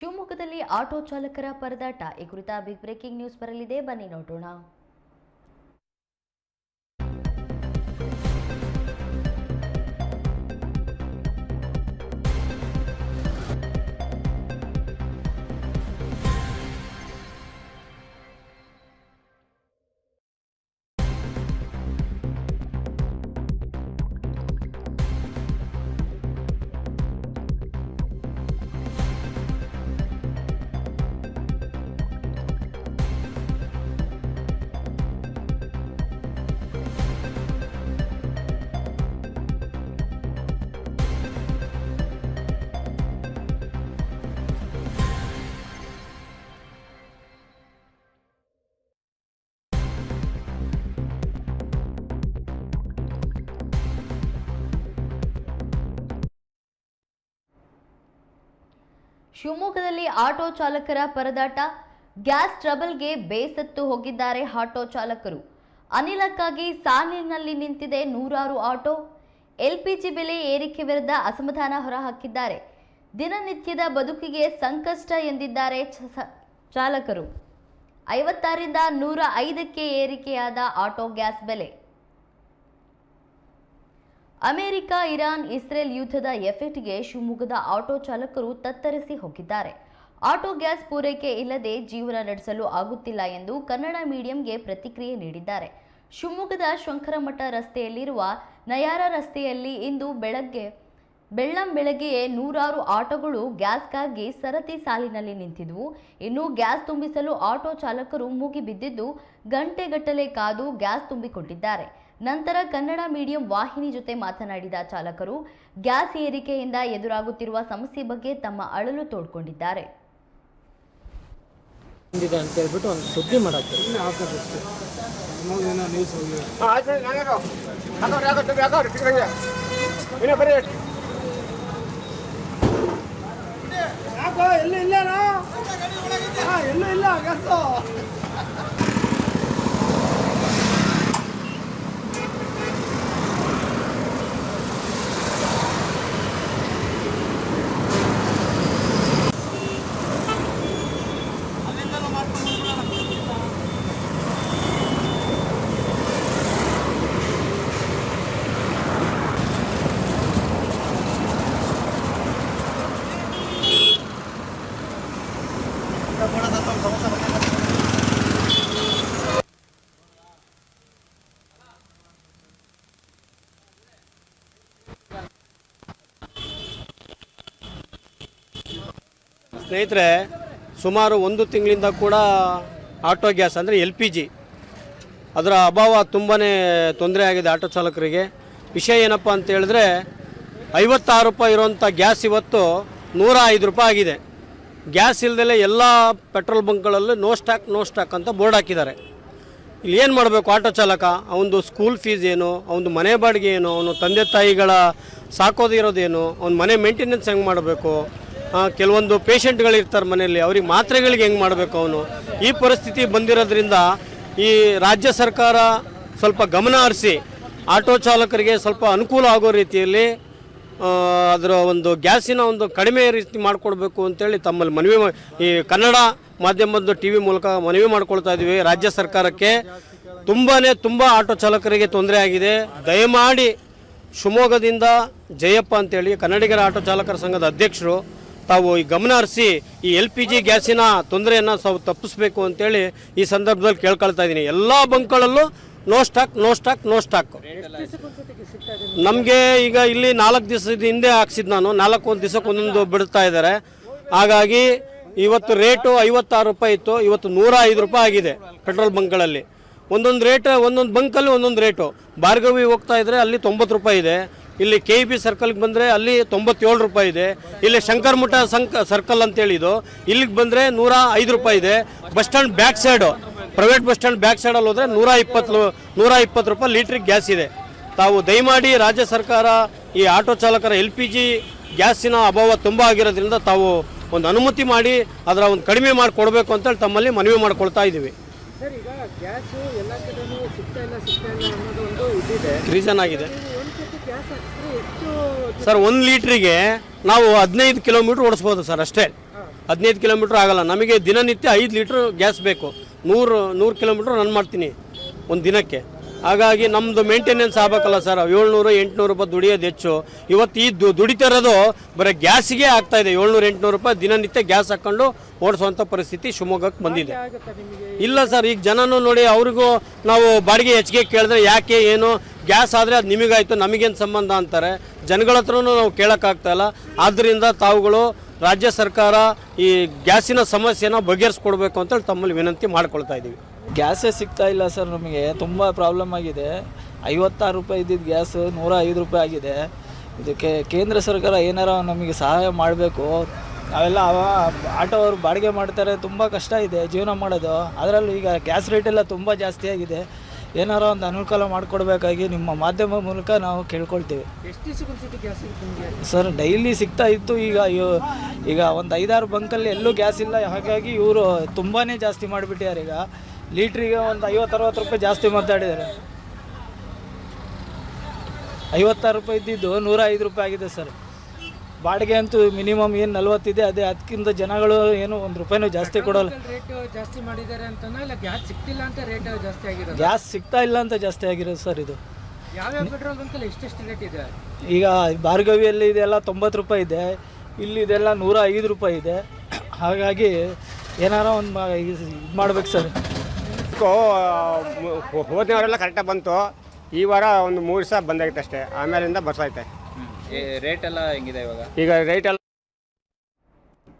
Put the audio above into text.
ಶಿವಮೊಗ್ಗದಲ್ಲಿ ಆಟೋ ಚಾಲಕರ ಪರದಾಟ ಈ ಕುರಿತ ಬಿಗ್ ಬ್ರೇಕಿಂಗ್ ನ್ಯೂಸ್ ಬರಲಿದೆ, ಬನ್ನಿ ನೋಡೋಣ. ಶಿವಮೊಗ್ಗದಲ್ಲಿ ಆಟೋ ಚಾಲಕರ ಪರದಾಟ, ಗ್ಯಾಸ್ ಟ್ರಬಲ್ಗೆ ಬೇಸತ್ತು ಹೋಗಿದ್ದಾರೆ ಆಟೋ ಚಾಲಕರು. ಅನಿಲಕ್ಕಾಗಿ ಸಾಲಿನಲ್ಲಿ ನಿಂತಿದೆ ನೂರಾರು ಆಟೋ. ಎಲ್ಪಿಜಿ ಬೆಲೆ ಏರಿಕೆ ವಿರುದ್ಧ ಅಸಮಾಧಾನ ಹೊರಹಾಕಿದ್ದಾರೆ. ದಿನನಿತ್ಯದ ಬದುಕಿಗೆ ಸಂಕಷ್ಟ ಎಂದಿದ್ದಾರೆ ಚಾಲಕರು. 56ರಿಂದ 105ಕ್ಕೆ ಏರಿಕೆಯಾದ ಆಟೋ ಗ್ಯಾಸ್ ಬೆಲೆ. ಅಮೆರಿಕ, ಇರಾನ್, ಇಸ್ರೇಲ್ ಯುದ್ಧದ ಎಫೆಕ್ಟ್ಗೆ ಶಿವಮೊಗ್ಗದ ಆಟೋ ಚಾಲಕರು ತತ್ತರಿಸಿ ಹೋಗಿದ್ದಾರೆ. ಆಟೋ ಗ್ಯಾಸ್ ಪೂರೈಕೆ ಇಲ್ಲದೆ ಜೀವನ ನಡೆಸಲು ಆಗುತ್ತಿಲ್ಲ ಎಂದು ಕನ್ನಡ ಮೀಡಿಯಂಗೆ ಪ್ರತಿಕ್ರಿಯೆ ನೀಡಿದ್ದಾರೆ. ಶಿವಮೊಗ್ಗದ ಶಂಕರಮಠ ರಸ್ತೆಯಲ್ಲಿರುವ ನಯಾರ ರಸ್ತೆಯಲ್ಲಿ ಇಂದು ಬೆಳ್ಳಂಬೆಳಗ್ಗೆಯೇ ನೂರಾರು ಆಟೋಗಳು ಗ್ಯಾಸ್ಗಾಗಿ ಸರತಿ ಸಾಲಿನಲ್ಲಿ ನಿಂತಿದ್ವು. ಇನ್ನು ಗ್ಯಾಸ್ ತುಂಬಿಸಲು ಆಟೋ ಚಾಲಕರು ಮುಗಿಬಿದ್ದಿದ್ದು ಗಂಟೆಗಟ್ಟಲೆ ಕಾದು ಗ್ಯಾಸ್ ತುಂಬಿಕೊಂಡಿದ್ದಾರೆ. ನಂತರ ಕನ್ನಡ ಮೀಡಿಯಂ ವಾಹಿನಿ ಜೊತೆ ಮಾತನಾಡಿದ ಚಾಲಕರು ಗ್ಯಾಸ್ ಏರಿಕೆಯಿಂದ ಎದುರಾಗುತ್ತಿರುವ ಸಮಸ್ಯೆ ಬಗ್ಗೆ ತಮ್ಮ ಅಳಲು ತೋಡ್ಕೊಂಡಿದ್ದಾರೆ. ಸುದ್ದಿ ಮಾಡಕ್ಕೆ ಸ್ನೇಹಿತರೆ, ಸುಮಾರು 1 ತಿಂಗಳಿಂದ ಕೂಡ ಆಟೋ ಗ್ಯಾಸ್ ಅಂದರೆ LPG ಅದರ ಅಭಾವ ತುಂಬಾ ತೊಂದರೆ ಆಗಿದೆ ಆಟೋ ಚಾಲಕರಿಗೆ. ವಿಷಯ ಏನಪ್ಪ ಅಂತ ಹೇಳಿದ್ರೆ 56 ರೂಪಾಯಿ ಇರುವಂಥ ಗ್ಯಾಸ್ ಇವತ್ತು 105 ರೂಪಾಯಿ ಆಗಿದೆ. ಗ್ಯಾಸ್ ಇಲ್ಲದೆ ಎಲ್ಲ ಪೆಟ್ರೋಲ್ ಬಂಕ್ಗಳಲ್ಲಿ ನೋ ಸ್ಟಾಕ್ ಅಂತ ಬೋರ್ಡ್ ಹಾಕಿದ್ದಾರೆ. ಇಲ್ಲಿ ಏನು ಮಾಡಬೇಕು ಆಟೋ ಚಾಲಕ? ಅವನದು ಸ್ಕೂಲ್ ಫೀಸ್ ಏನು, ಅವನದು ಮನೆ ಬಾಡಿಗೆ ಏನು, ಅವನು ತಂದೆ ತಾಯಿಗಳ ಸಾಕೋದಿರೋದೇನು, ಅವ್ನ ಮನೆ ಮೇಂಟೆನೆನ್ಸ್ ಹೆಂಗೆ ಮಾಡಬೇಕು, ಕೆಲವೊಂದು ಪೇಷಂಟ್ಗಳಿರ್ತಾರೆ ಮನೆಯಲ್ಲಿ, ಅವ್ರಿಗೆ ಮಾತ್ರೆಗಳಿಗೆ ಹೆಂಗೆ ಮಾಡಬೇಕು ಅವನು. ಈ ಪರಿಸ್ಥಿತಿ ಬಂದಿರೋದ್ರಿಂದ ಈ ರಾಜ್ಯ ಸರ್ಕಾರ ಸ್ವಲ್ಪ ಗಮನ ಹರಿಸಿ ಆಟೋ ಚಾಲಕರಿಗೆ ಸ್ವಲ್ಪ ಅನುಕೂಲ ಆಗೋ ರೀತಿಯಲ್ಲಿ ಅದರ ಒಂದು ಗ್ಯಾಸಿನ ಒಂದು ಕಡಿಮೆ ರೀತಿ ಮಾಡಿಕೊಡ್ಬೇಕು ಅಂತೇಳಿ ತಮ್ಮಲ್ಲಿ ಮನವಿ, ಈ ಕನ್ನಡ ಮಾಧ್ಯಮದ TV ಮೂಲಕ ಮನವಿ ಮಾಡ್ಕೊಳ್ತಾ ಇದ್ದೀವಿ ರಾಜ್ಯ ಸರ್ಕಾರಕ್ಕೆ. ತುಂಬ ಆಟೋ ಚಾಲಕರಿಗೆ ತೊಂದರೆ ಆಗಿದೆ. ದಯಮಾಡಿ ಶಿವಮೊಗ್ಗದಿಂದ ಜಯಪ್ಪ ಅಂತೇಳಿ ಕನ್ನಡಿಗರ ಆಟೋ ಚಾಲಕರ ಸಂಘದ ಅಧ್ಯಕ್ಷರು, ತಾವು ಈ ಗಮನ ಹರಿಸಿ ಈ LPG ಗ್ಯಾಸಿನ ತೊಂದರೆಯನ್ನು ತಪ್ಪಿಸ್ಬೇಕು ಅಂತೇಳಿ ಈ ಸಂದರ್ಭದಲ್ಲಿ ಕೇಳ್ಕೊಳ್ತಾ ಇದ್ದೀನಿ. ಎಲ್ಲ ಬಂಕ್ಗಳಲ್ಲೂ ನೋ ಸ್ಟಾಕ್. ನಮಗೆ ಈಗ ಇಲ್ಲಿ 4 ದಿವಸದ ಹಿಂದೆ ಹಾಕ್ಸಿದ್ದು ನಾನು, 4 ದಿವಸಕ್ಕೆ ಒಂದೊಂದು ಬಿಡ್ತಾ ಇದ್ದಾರೆ. ಹಾಗಾಗಿ ಇವತ್ತು ರೇಟು 56 ರೂಪಾಯಿ ಇತ್ತು, ಇವತ್ತು 105 ರೂಪಾಯಿ ಆಗಿದೆ. ಪೆಟ್ರೋಲ್ ಬಂಕ್ಗಳಲ್ಲಿ ಒಂದೊಂದು ರೇಟ್, ಒಂದೊಂದು ಬಂಕಲ್ಲಿ ಒಂದೊಂದು ರೇಟು. ಭಾರ್ಗವಿ ಹೋಗ್ತಾ ಇದ್ದರೆ ಅಲ್ಲಿ 90 ರೂಪಾಯಿ ಇದೆ. ಇಲ್ಲಿ KEB ಸರ್ಕಲ್ಗೆ ಬಂದರೆ ಅಲ್ಲಿ 97 ರೂಪಾಯಿ ಇದೆ. ಇಲ್ಲಿ ಶಂಕರಮಠ ಸರ್ಕಲ್ ಅಂತೇಳಿದು ಇಲ್ಲಿಗೆ ಬಂದರೆ 105 ರೂಪಾಯಿ ಇದೆ. Bus stand back side, private bus stand back ಸೈಡಲ್ಲಿ ಹೋದರೆ 120 ರೂಪಾಯಿ ಲೀಟ್ರಿಗೆ ಗ್ಯಾಸ್ ಇದೆ. ತಾವು ದಯಮಾಡಿ ರಾಜ್ಯ ಸರ್ಕಾರ ಈ ಆಟೋ ಚಾಲಕರ LPG ಗ್ಯಾಸಿನ ಅಭಾವ ತುಂಬ ಆಗಿರೋದ್ರಿಂದ ತಾವು ಒಂದು ಅನುಮತಿ ಮಾಡಿ ಅದರ ಒಂದು ಕಡಿಮೆ ಮಾಡಿ ಕೊಡಬೇಕು ಅಂತೇಳಿ ತಮ್ಮಲ್ಲಿ ಮನವಿ ಮಾಡ್ಕೊಳ್ತಾ ಇದ್ದೀವಿ. ರೀಸನ್ ಆಗಿದೆ ಸರ್. 1 ಲೀಟ್ರಿಗೆ ನಾವು 15 ಕಿಲೋಮೀಟರ್ ಓಡಿಸ್ಬೋದು ಸರ್ ಅಷ್ಟೇ. 15 ಕಿಲೋಮೀಟ್ರ್ ಆಗಲ್ಲ. ನಮಗೆ ದಿನನಿತ್ಯ 5 ಲೀಟ್ರ್ ಗ್ಯಾಸ್ ಬೇಕು. 100 ಕಿಲೋಮೀಟ್ರ್ ರನ್ ಮಾಡ್ತೀನಿ ಒಂದು ದಿನಕ್ಕೆ. ಹಾಗಾಗಿ ನಮ್ಮದು ಮೇಂಟೆನೆನ್ಸ್ ಆಗಬೇಕಲ್ಲ ಸರ್. 700-800 ರೂಪಾಯಿ ದುಡಿಯೋದು ಹೆಚ್ಚು. ಇವತ್ತು ಈ ದುಡಿತಾ ಇರೋದು ಬರೀ ಗ್ಯಾಸಿಗೆ ಆಗ್ತಾಯಿದೆ. 700-800 ರೂಪಾಯಿ ದಿನನಿತ್ಯ ಗ್ಯಾಸ್ ಹಾಕ್ಕೊಂಡು ಓಡಿಸುವಂಥ ಪರಿಸ್ಥಿತಿ ಶಿವಮೊಗ್ಗಕ್ಕೆ ಬಂದಿದೆ. ಇಲ್ಲ ಸರ್, ಈಗ ಜನನೂ ನೋಡಿ, ಅವ್ರಿಗೂ ನಾವು ಬಾಡಿಗೆ ಹೆಚ್ಚಿಗೆ ಕೇಳಿದ್ರೆ ಯಾಕೆ ಏನು ಗ್ಯಾಸ್ ಆದರೆ ಅದು ನಿಮಗಾಯಿತು ನಮಗೇನು ಸಂಬಂಧ ಅಂತಾರೆ. ಜನಗಳ ಹತ್ರನೂ ನಾವು ಕೇಳೋಕ್ಕಾಗ್ತಾಯಿಲ್ಲ. ಆದ್ದರಿಂದ ತಾವುಗಳು ರಾಜ್ಯ ಸರ್ಕಾರ ಈ ಗ್ಯಾಸಿನ ಸಮಸ್ಯೆನ ಬಗೆಹರಿಸ್ಕೊಡ್ಬೇಕು ಅಂತೇಳಿ ತಮ್ಮಲ್ಲಿ ವಿನಂತಿ ಮಾಡ್ಕೊಳ್ತಾ ಇದ್ದೀವಿ. ಗ್ಯಾಸೇ ಸಿಗ್ತಾ ಇಲ್ಲ ಸರ್. ನಮಗೆ ತುಂಬ ಪ್ರಾಬ್ಲಮ್ ಆಗಿದೆ. 56 ರೂಪಾಯಿ ಇದ್ದಿದ್ದು ಗ್ಯಾಸ್ 105 ರೂಪಾಯಿ ಆಗಿದೆ. ಇದಕ್ಕೆ ಕೇಂದ್ರ ಸರ್ಕಾರ ಏನಾರ ನಮಗೆ ಸಹಾಯ ಮಾಡಬೇಕು. ನಾವೆಲ್ಲ ಆಟೋವರು ಬಾಡಿಗೆ ಮಾಡ್ತಾರೆ, ತುಂಬ ಕಷ್ಟ ಇದೆ ಜೀವನ ಮಾಡೋದು. ಅದರಲ್ಲೂ ಈಗ ಗ್ಯಾಸ್ ರೇಟೆಲ್ಲ ತುಂಬ ಜಾಸ್ತಿ ಆಗಿದೆ. ಏನಾರ ಒಂದು ಅನುಕೂಲ ಮಾಡಿಕೊಡ್ಬೇಕಾಗಿ ನಿಮ್ಮ ಮಾಧ್ಯಮ ಮೂಲಕ ನಾವು ಕೇಳ್ಕೊಳ್ತೀವಿ. ಸರ್ ಡೈಲಿ ಸಿಗ್ತಾ ಇತ್ತು. ಈಗ ಒಂದು 5-6 ಬಂಕಲ್ಲಿ ಎಲ್ಲೂ ಗ್ಯಾಸ್ ಇಲ್ಲ. ಹಾಗಾಗಿ ಇವರು ತುಂಬಾ ಜಾಸ್ತಿ ಮಾಡಿಬಿಟ್ಟಿದ್ದಾರೆ. ಈಗ ಲೀಟ್ರಿಗೆ ಒಂದು 50-60 ರೂಪಾಯಿ ಜಾಸ್ತಿ ಮಾತಾಡಿದ್ದಾರೆ. 56 ರೂಪಾಯಿ ಇದ್ದಿದ್ದು 105 ರೂಪಾಯಿ ಆಗಿದೆ ಸರ್. ಬಾಡಿಗೆ ಅಂತೂ ಮಿನಿಮಮ್ ಏನು 40 ಇದೆ, ಅದೇ ಅದಕ್ಕಿಂತ ಜನಗಳು ಏನು 1 ರೂಪಾಯಿನೂ ಜಾಸ್ತಿ ಕೊಡೋಲ್ಲ. ರೇಟ್ ಜಾಸ್ತಿ ಮಾಡಿದ್ದಾರೆ ಅಂತನಾ ಇಲ್ಲ ಗ್ಯಾಸ್ ಸಿಗ್ತಿಲ್ಲ ಅಂತ ರೇಟ್ ಜಾಸ್ತಿ ಆಗಿರೋದು? ಗ್ಯಾಸ್ ಸಿಗ್ತಾ ಇಲ್ಲ ಅಂತ ಜಾಸ್ತಿ ಆಗಿರೋದು ಸರ್. ಇದು ಯಾವ್ಯಾವ ಪೆಟ್ರೋಲ್ ಬಂಕಲ್ಲಿ ಎಷ್ಟೆಷ್ಟು ರೇಟ್ ಇದೆ? ಈಗ ಭಾರ್ಗವಿಯಲ್ಲಿ ಇದೆಲ್ಲ 90 ರೂಪಾಯಿ ಇದೆ, ಇಲ್ಲಿ ಇದೆಲ್ಲ 105 ರೂಪಾಯಿ ಇದೆ. ಹಾಗಾಗಿ ಏನಾರ ಒಂದು ಇದು ಮಾಡ್ಬೇಕು ಸರ್. ಹೋದನೇ ವಾರೆಲ್ಲ ಕರೆಕ್ಟಾಗಿ ಬಂತು. ಈ ವಾರ ಒಂದು 3 ದಿವಸ ಬಂದಾಗಿತ್ತು ಅಷ್ಟೇ. ಆಮೇಲಿಂದ ಬರ್ಸೈತೆ. ರೇಟ್ ಎಲ್ಲ ಹೆಂಗಿದೆ ಇವಾಗ? ಈಗ ರೇಟ್ ಎಲ್ಲ